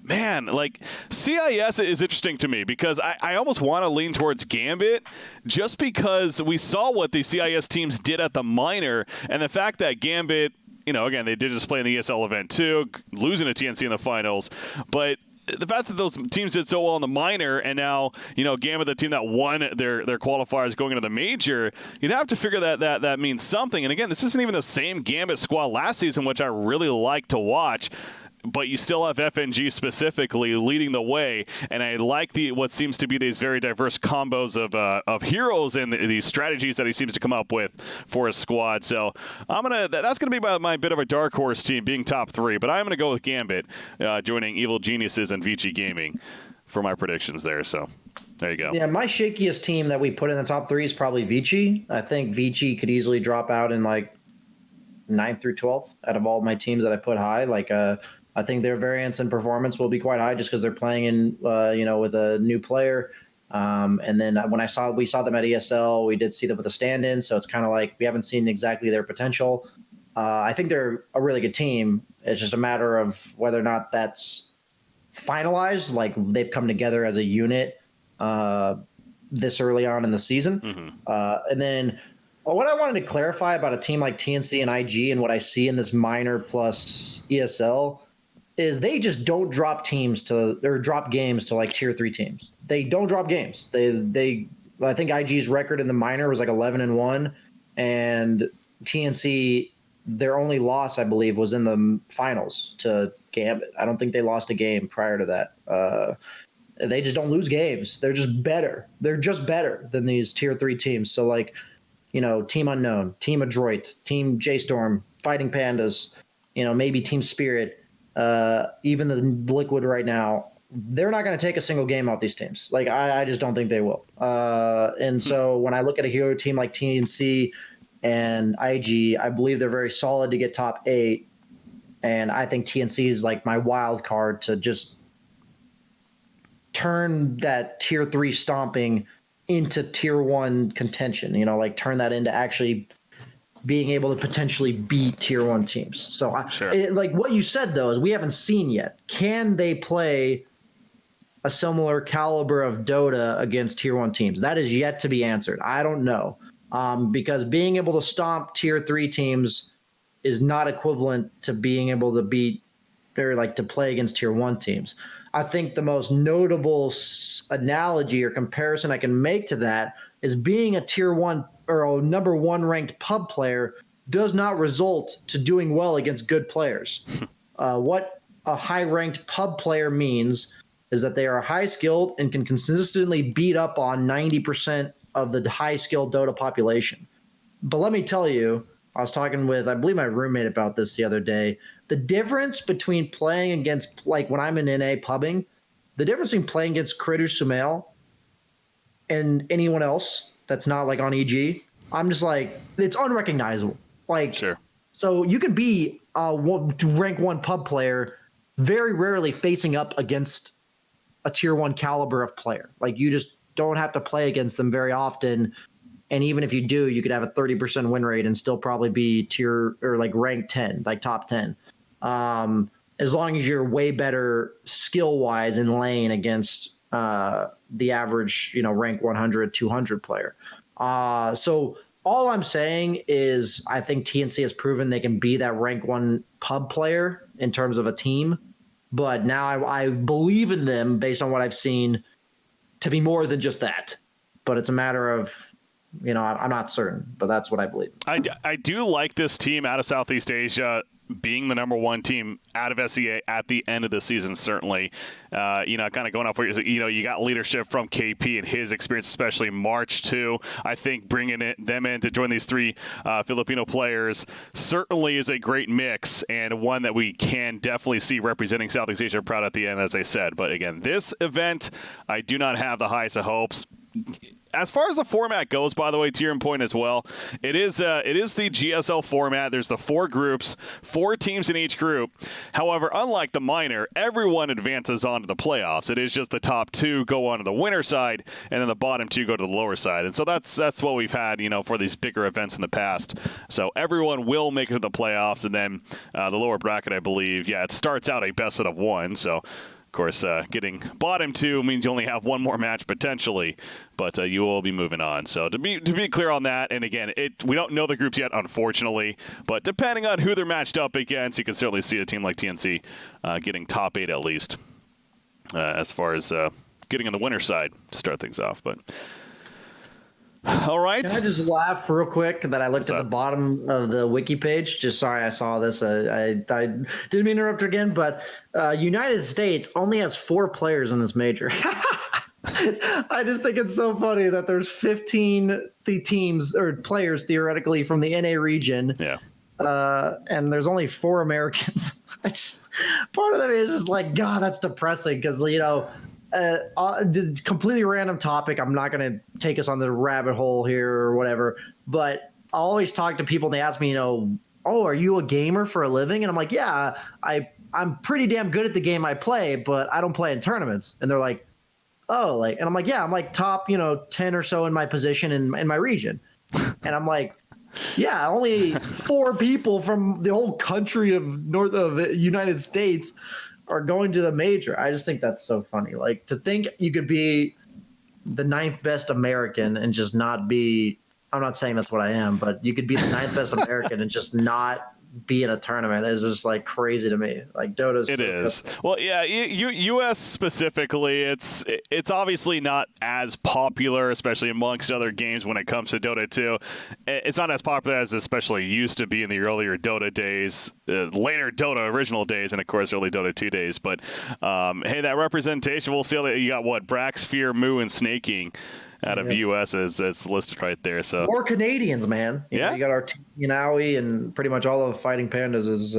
Man, like, CIS is interesting to me because I almost want to lean towards Gambit just because we saw what the CIS teams did at the minor, and the fact that Gambit, again, they did just play in the ESL event too, losing to TNC in the finals, but the fact that those teams did so well in the minor, and now, Gambit, the team that won their qualifiers going into the major, you'd have to figure that means something. And again, this isn't even the same Gambit squad last season, which I really like to watch. But you still have FNG specifically leading the way, and I like what seems to be these very diverse combos of heroes and these strategies that he seems to come up with for his squad. So that's gonna be my bit of a dark horse team being top 3, but I'm gonna go with Gambit joining Evil Geniuses and Vici Gaming for my predictions there. So there you go. Yeah, my shakiest team that we put in the top 3 is probably Vici. I think Vici could easily drop out in like 9th through 12th out of all my teams that I put high. I think their variance in performance will be quite high just because they're playing in, with a new player. And then when we saw them at ESL, we did see them with a stand-in. So it's kind of like we haven't seen exactly their potential. I think they're a really good team. It's just a matter of whether or not that's finalized. Like they've come together as a unit this early on in the season. Mm-hmm. And then what I wanted to clarify about a team like TNC and IG and what I see in this minor plus ESL is they just don't drop games to like tier 3 teams. They don't drop games. I think IG's record in the minor was like 11-1, and TNC, their only loss, I believe, was in the finals to Gambit. I don't think they lost a game prior to that. They just don't lose games. They're just better. They're just better than these tier 3 teams. So Team Unknown, Team Adroit, Team JStorm, Fighting Pandas, maybe Team Spirit, even the Liquid right now, they're not going to take a single game out these teams. Like, I just don't think they will. And so when I look at a hero team like TNC and IG, I believe they're very solid to get top 8. And I think TNC is like my wild card to just turn that tier 3 stomping into tier 1 contention, turn that into actually being able to potentially beat tier 1 teams. So sure. Like what you said though, is we haven't seen yet. Can they play a similar caliber of Dota against tier 1 teams? That is yet to be answered. I don't know. Because being able to stomp tier 3 teams is not equivalent to being able to beat or to play against tier 1 teams. I think the most notable analogy or comparison I can make to that is being a tier 1 or a number 1 ranked pub player does not result to doing well against good players. What a high ranked pub player means is that they are high skilled and can consistently beat up on 90% of the high skilled Dota population. But let me tell you, I was talking with, I believe, my roommate about this the other day. The difference between playing against, when I'm in NA pubbing, the difference between playing against Credu Sumail and anyone else that's not on EG, I'm just it's unrecognizable. Sure. So you can be a rank 1 pub player very rarely facing up against a tier 1 caliber of player. You just don't have to play against them very often. And even if you do, you could have a 30% win rate and still probably be tier or rank 10, top 10. As long as you're way better skill wise in lane against the average, rank 100, 200 player. So all I'm saying is I think TNC has proven they can be that rank 1 pub player in terms of a team, but now I believe in them based on what I've seen to be more than just that. But it's a matter of, I'm not certain, but that's what I believe. I do like this team out of Southeast Asia being the number one team out of SEA at the end of the season, certainly. Kind of going off what you got leadership from KP and his experience, especially March too. I think bringing them in to join these three Filipino players certainly is a great mix and one that we can definitely see representing Southeast Asia proud at the end, as I said. But again, this event, I do not have the highest of hopes. As far as the format goes, by the way, to your point as well, it is the GSL format. There's the 4 groups, 4 teams in each group. However, unlike the minor, everyone advances on to the playoffs. It is just the top 2 go on to the winner side, and then the bottom 2 go to the lower side. And so that's what we've had, for these bigger events in the past. So everyone will make it to the playoffs, and then the lower bracket, I believe, it starts out a best out of 1. So of course, getting bottom 2 means you only have one more match potentially, but you will be moving on. So to be clear on that, and again, we don't know the groups yet, unfortunately, but depending on who they're matched up against, you can certainly see a team like TNC getting top 8 at least, as far as getting on the winner side to start things off. But all right. Can I just laugh real quick that I looked at the bottom of the wiki page? Just sorry, I saw this. I didn't mean to interrupt again, but United States only has 4 players in this major. I just think it's so funny that there's 15 teams or players theoretically from the NA region. Yeah. And there's only 4 Americans. Part of it is just like, God, that's depressing because, completely random topic. I'm not going to take us on the rabbit hole here or whatever, but I always talk to people and they ask me, oh, are you a gamer for a living? And I'm like, yeah, I'm pretty damn good at the game I play, but I don't play in tournaments. And they're like, oh, and I'm like, yeah, I'm like top, 10 or so in my position in my region. And I'm like, yeah, only 4 people from the whole country of United States are going to the major. I just think that's so funny. Like, to think you could be the 9th best American and just not be, I'm not saying that's what I am, but you could be the 9th best American and just not be in a tournament is just like crazy to me. Like Dota's. It is. Well, yeah, U.S. specifically, it's obviously not as popular, especially amongst other games when it comes to Dota 2. It's not as popular as especially used to be in the earlier Dota days, later Dota original days, and of course early Dota 2 days. But hey, that representation, we'll see. You got what? Brax, Fear, Moo, and Snaking out of U.S. is listed right there. So more Canadians, man. You know, you got our Aoi and pretty much all of Fighting Pandas is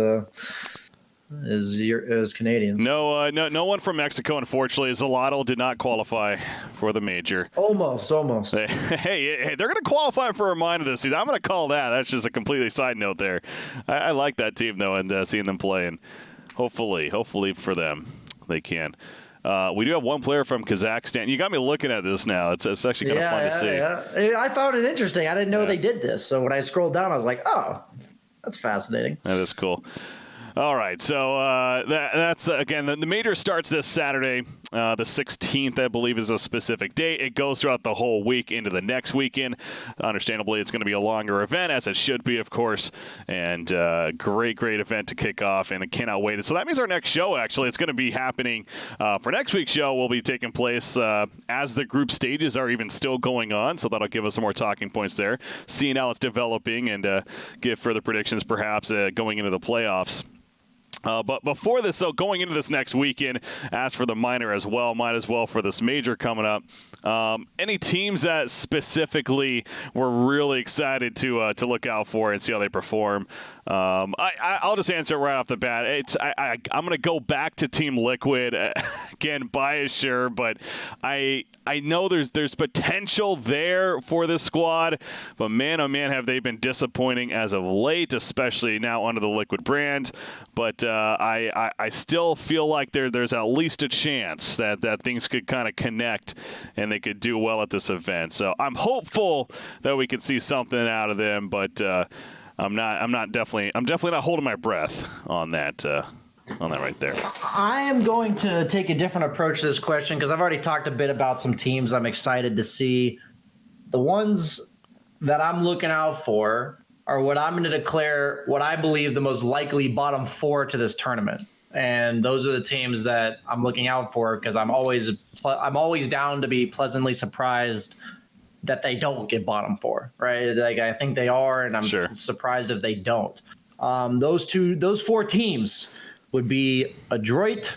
Canadians. No one from Mexico, unfortunately. Zalotl did not qualify for the major. Almost. Hey, they're going to qualify for a minor this season. I'm going to call that. That's just a completely side note there. I like that team though, and seeing them play, and hopefully for them they can. We do have one player from Kazakhstan. You got me looking at this now. It's actually kind of fun to see. Yeah. I found it interesting. I didn't know they did this. So when I scrolled down, I was like, oh, that's fascinating. That is cool. All right, so that's again, the major starts this Saturday, the 16th, I believe, is a specific date. It goes throughout the whole week into the next weekend. Understandably, it's going to be a longer event, as it should be, of course, and great event to kick off, and I cannot wait. So that means our next show, actually, it's going to be happening for next week's show. Will be taking place as the group stages are even still going on, so that'll give us some more talking points there, seeing how it's developing, and give further predictions, perhaps, going into the playoffs. But before this, so going into this next weekend, as for the minor as well, might as well for this major coming up. Any teams that specifically we're really excited to look out for and see how they perform? I'll just answer it right off the bat. I'm going to go back to Team Liquid. Again, biased, sure, but I know there's potential there for this squad, but man, oh man, have they been disappointing as of late, especially now under the Liquid brand. But I still feel like there's at least a chance that things could kind of connect and they could do well at this event. So I'm hopeful that we could see something out of them, but I'm definitely not holding my breath on that right there. I am going to take a different approach to this question because I've already talked a bit about some teams I'm excited to see. The ones that I'm looking out for are what I'm going to declare what I believe the most likely bottom 4 to this tournament. and those are the teams that I'm looking out for because I'm always down to be pleasantly surprised that they don't get bottom 4, right? Like I think they are, and I'm surprised if they don't. Those 4 teams would be Adroit,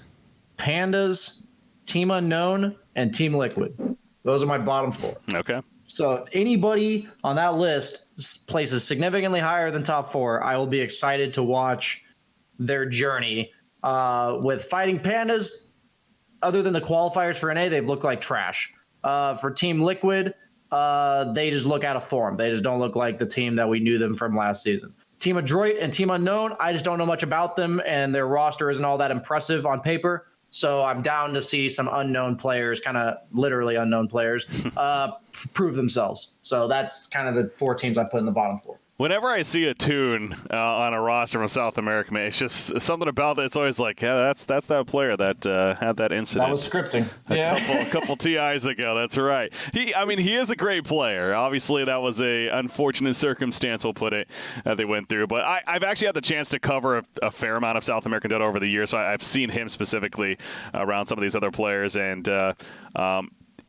Pandas, Team Unknown, and Team Liquid. Those are my bottom 4. Okay. So anybody on that list places significantly higher than top 4, I will be excited to watch their journey. With Fighting Pandas, other than the qualifiers for NA, they've looked like trash. For Team Liquid, they just look out of form. They just don't look like the team that we knew them from last season. Team Adroit and Team Unknown, I just don't know much about them, and their roster isn't all that impressive on paper. So I'm down to see some unknown players, kind of literally unknown players, prove themselves. So that's kind of the 4 teams I put in the bottom 4. Whenever I see a tune on a roster from South America, man, it's just something about it. It's always like, yeah, that's that player that had that incident. That was scripting. A couple TIs ago. That's right. He is a great player. Obviously, that was a unfortunate circumstance, we'll put it, that they went through. But I've actually had the chance to cover a fair amount of South American Dota over the years, so I've seen him specifically around some of these other players, and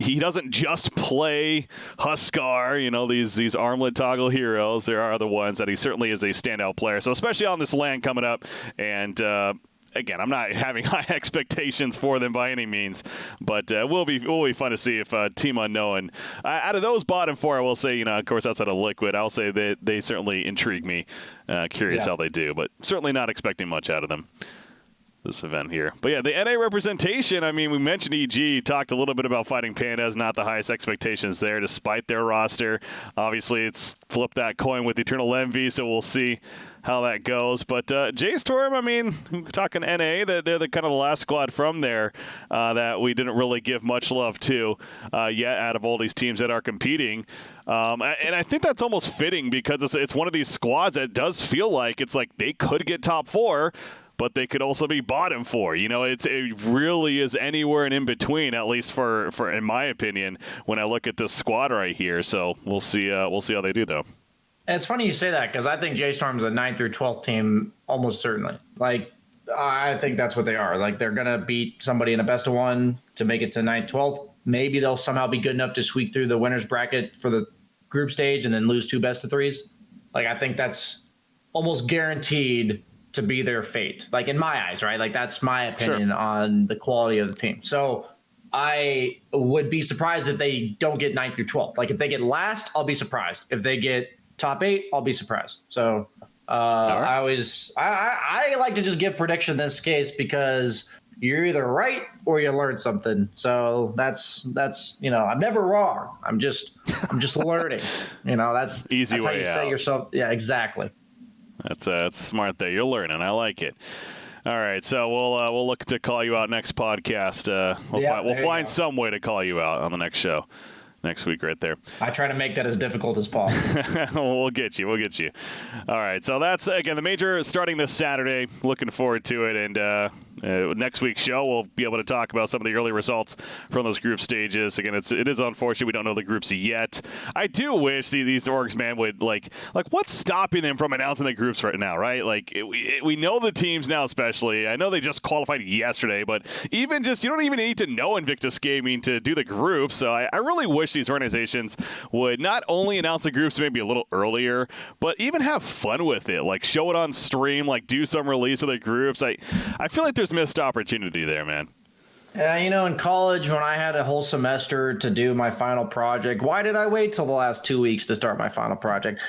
he doesn't just play Huskar, these armlet toggle heroes. There are other ones that he certainly is a standout player. So especially on this LAN coming up, and again, I'm not having high expectations for them by any means, but it will be fun to see if Team Unknown, out of those bottom 4, I will say, of course, outside of Liquid, I'll say that they certainly intrigue me. Curious how they do, but certainly not expecting much out of them this event here. But yeah, the NA representation, I mean, we mentioned EG, talked a little bit about Fighting Pandas, not the highest expectations there despite their roster. Obviously, it's flipped that coin with Eternal Envy, so we'll see how that goes. But J-Storm, I mean, talking NA, they're the kind of the last squad from there that we didn't really give much love to yet out of all these teams that are competing. And I think that's almost fitting because it's one of these squads that does feel like it's like they could get top 4, but they could also be bottom 4. It really is anywhere and in between, at least for in my opinion, when I look at this squad right here. So we'll see how they do, though. It's funny you say that because I think J-Storm's a 9th through 12th team almost certainly. Like, I think that's what they are. Like, they're going to beat somebody in a best of 1 to make it to 9th, 12th. Maybe they'll somehow be good enough to squeak through the winner's bracket for the group stage and then lose 2 best of 3s. Like, I think that's almost guaranteed to be their fate, like in my eyes, right? Like that's my opinion on the quality of the team. So I would be surprised if they don't get 9th through 12th. Like if they get last, I'll be surprised. If they get top 8, I'll be surprised. So I like to just give prediction in this case because you're either right or you learn something. So that's I'm never wrong. I'm just learning. That's easy that's way how you out. say yourself. Yeah, exactly. That's smart there. You're learning. I like it. All right, so we'll look to call you out next podcast. We'll find some way to call you out on the next show next week right there. I try to make that as difficult as possible. We'll get you. All right, so that's, again, the major starting this Saturday. Looking forward to it, and next week's show, we'll be able to talk about some of the early results from those group stages. Again, it is unfortunate we don't know the groups yet. I do wish these orgs, man, would like what's stopping them from announcing the groups right now, right? Like we know the teams now, especially. I know they just qualified yesterday, but even just you don't even need to know Invictus Gaming to do the groups. So I really wish these organizations would not only announce the groups maybe a little earlier, but even have fun with it. Like show it on stream, like do some release of the groups. I feel like there's missed opportunity there, man. Yeah, in college when I had a whole semester to do my final project, why did I wait till the last 2 weeks to start my final project?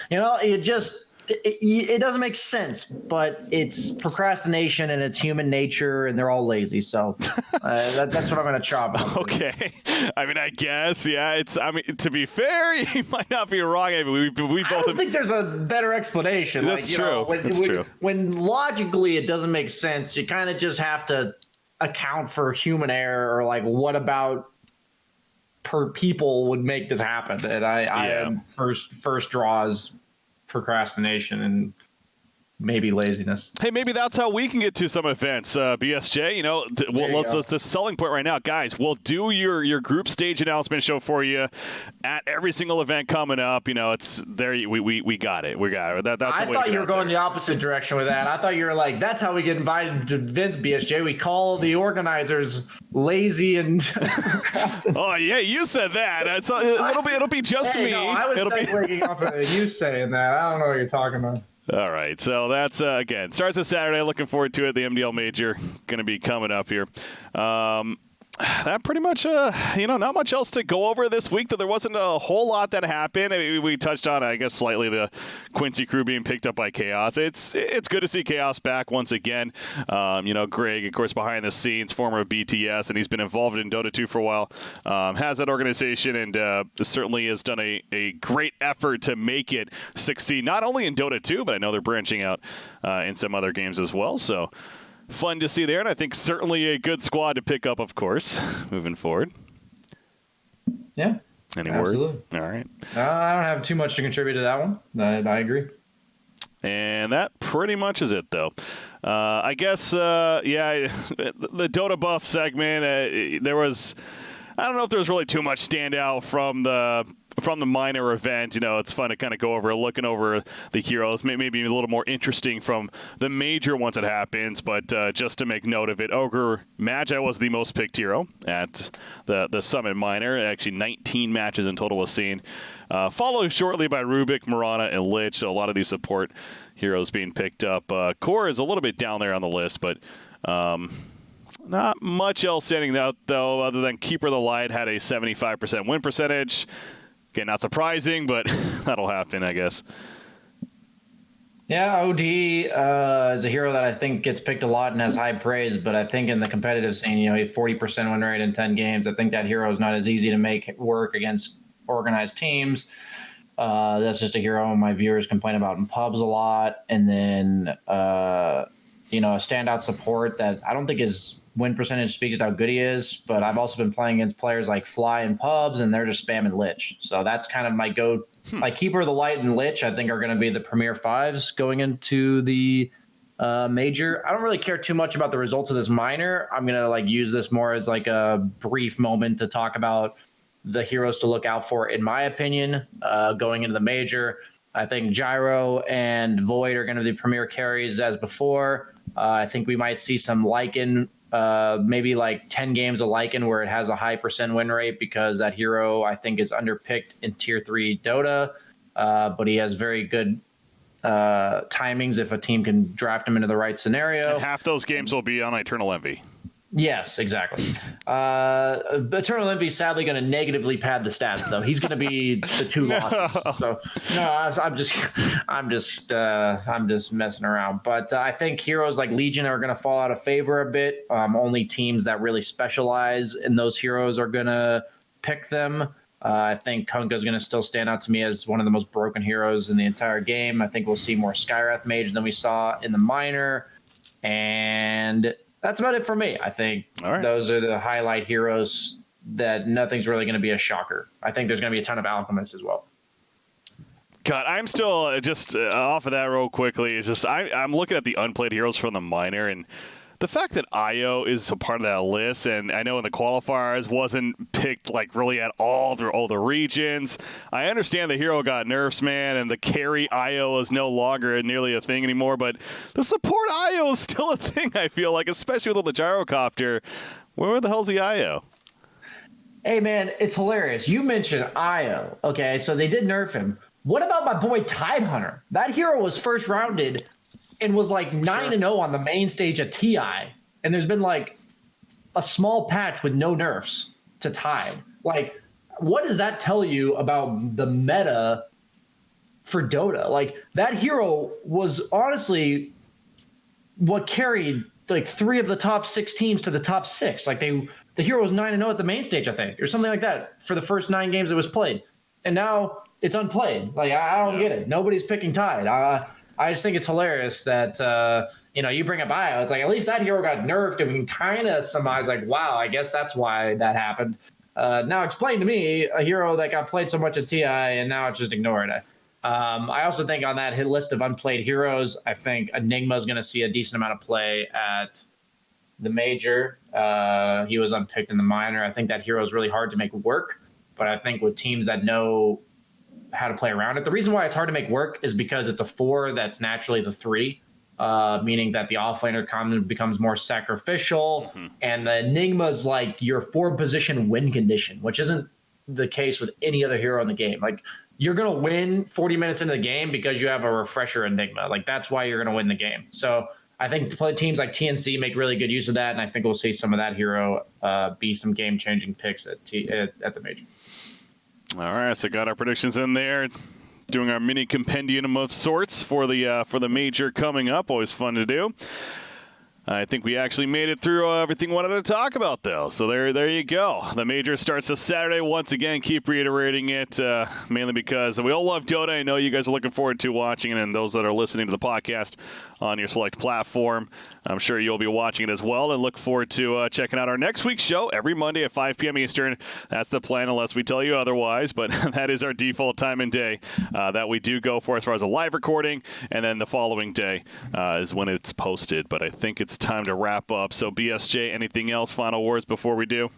It doesn't make sense, but it's procrastination and it's human nature, and they're all lazy. So that's what I'm going to chop on. Okay. I mean, I guess, yeah. To be fair, you might not be wrong. I mean, we both. I don't think there's a better explanation. That's true. That's true. When logically it doesn't make sense, you kind of just have to account for human error or like what about per people would make this happen. And I am first draws procrastination, and maybe laziness. Hey, maybe that's how we can get to some events, BSJ. You know, let's the selling point right now, guys. We'll do your group stage announcement show for you at every single event coming up. You know, it's there. We got it. We got it. That's. I thought you were going the opposite direction with that. I thought you were like, that's how we get invited to events, BSJ. We call the organizers lazy and. Oh yeah, you said that. It'll be just me. No, I was segueing off of you saying that. I don't know what you're talking about. All right, so that's, again, starts this Saturday. Looking forward to it. The MDL Major going to be coming up here. That pretty much, not much else to go over this week, though there wasn't a whole lot that happened. I mean, we touched on, I guess, slightly the Quincy crew being picked up by Chaos. It's good to see Chaos back once again. Greg, of course, behind the scenes, former BTS, and he's been involved in Dota 2 for a while, has that organization and certainly has done a great effort to make it succeed, not only in Dota 2, but I know they're branching out in some other games as well, so fun to see there, and I think certainly a good squad to pick up, of course, moving forward. Yeah. Any absolutely. word? All right. I don't have too much to contribute to that one. I agree. And that pretty much is it, though. I guess, the Dota buff segment, there was... I don't know if there was really too much standout from the minor event. You know, it's fun to kind of go over, looking over the heroes, maybe a little more interesting from the major once it happens. But just to make note of it, Ogre Magi was the most picked hero at the Summit Minor. Actually, 19 matches in total was seen. Followed shortly by Rubik, Mirana, and Lich. So a lot of these support heroes being picked up. Core is a little bit down there on the list, but... not much else standing out, though, other than Keeper of the Light had a 75% win percentage. Again, not surprising, but that'll happen, I guess. Yeah, OD is a hero that I think gets picked a lot and has high praise, but I think in the competitive scene, he had 40% win rate in 10 games. I think that hero is not as easy to make work against organized teams. That's just a hero my viewers complain about in pubs a lot. And then, a standout support that I don't think his win percentage speaks to how good he is, but I've also been playing against players like Fly and Pubs, and they're just spamming Lich. So that's kind of my go. Like Keeper of the Light and Lich, I think are going to be the premier fives going into the major. I don't really care too much about the results of this minor. I'm going to use this more as a brief moment to talk about the heroes to look out for, in my opinion, going into the major. I think Gyro and Void are going to be the premier carries as before. I think we might see some Lycan, maybe 10 games of Lycan where it has a high % win rate, because that hero I think is underpicked in tier 3 Dota, but he has very good timings if a team can draft him into the right scenario. And half those games will be on Eternal Envy. Yes, exactly. Eternal Envy is sadly going to negatively pad the stats, though. He's going to be the 2 losses. So no, I'm just messing around. But I think heroes like Legion are going to fall out of favor a bit. Only teams that really specialize in those heroes are going to pick them. I think Kunkka is going to still stand out to me as one of the most broken heroes in the entire game. I think we'll see more Skywrath Mage than we saw in the minor, and that's about it for me. I think those are the highlight heroes that nothing's really going to be a shocker. I think there's going to be a ton of Alchemists as well. God, I'm still just off of that real quickly. It's just I'm looking at the unplayed heroes from the minor, and the fact that Io is a part of that list, and I know in the qualifiers wasn't picked really at all through all the regions. I understand the hero got nerfs, man, and the carry Io is no longer nearly a thing anymore, but the support Io is still a thing, I feel like, especially with the gyrocopter. Where the hell's the Io? Hey, man, it's hilarious. You mentioned Io. Okay, so they did nerf him. What about my boy Tidehunter? That hero was first rounded and was 9-0 on the main stage at TI. And there's been a small patch with no nerfs to Tide. What does that tell you about the meta for Dota? That hero was honestly what carried 3 of the top 6 teams to the top 6. The hero was 9-0 at the main stage, I think, or something like that for the first 9 games it was played. And now it's unplayed. I don't get it. Nobody's picking Tide. I just think it's hilarious that, you bring up Io. It's at least that hero got nerfed, and we can kind of surmise, wow, I guess that's why that happened. Now explain to me a hero that got played so much at TI, and now it's just ignored. I also think on that hit list of unplayed heroes, I think Enigma is going to see a decent amount of play at the major. He was unpicked in the minor. I think that hero is really hard to make work, but I think with teams that know how to play around it, the reason why it's hard to make work is because it's a 4 that's naturally the 3, meaning that the offlaner becomes more sacrificial, and the Enigma's like your 4 position win condition, which isn't the case with any other hero in the game. Like, you're going to win 40 minutes into the game because you have a refresher Enigma. Like, that's why you're going to win the game. So I think teams like TNC make really good use of that, and I think we'll see some of that hero be some game-changing picks at the major. All right, so got our predictions in there. Doing our mini compendium of sorts for the major coming up. Always fun to do. I think we actually made it through everything we wanted to talk about, though. So there you go. The major starts this Saturday. Once again, keep reiterating it, mainly because we all love Dota. I know you guys are looking forward to watching it, and those that are listening to the podcast on your select platform, I'm sure you'll be watching it as well, and look forward to checking out our next week's show every Monday at 5 p.m. Eastern. That's the plan, unless we tell you otherwise, but that is our default time and day that we do go for as far as a live recording, and then the following day is when it's posted. But I think it's time to wrap up. So BSJ, anything else, final words before we do?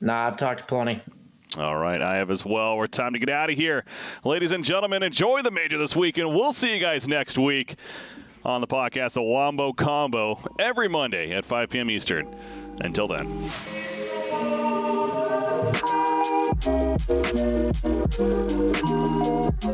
Nah, I've talked plenty. All right, I have as well. We're time to get out of here. Ladies and gentlemen, enjoy the major this weekend. We'll see you guys next week on the podcast, The Wombo Combo, every Monday at 5 p.m. Eastern. Until then.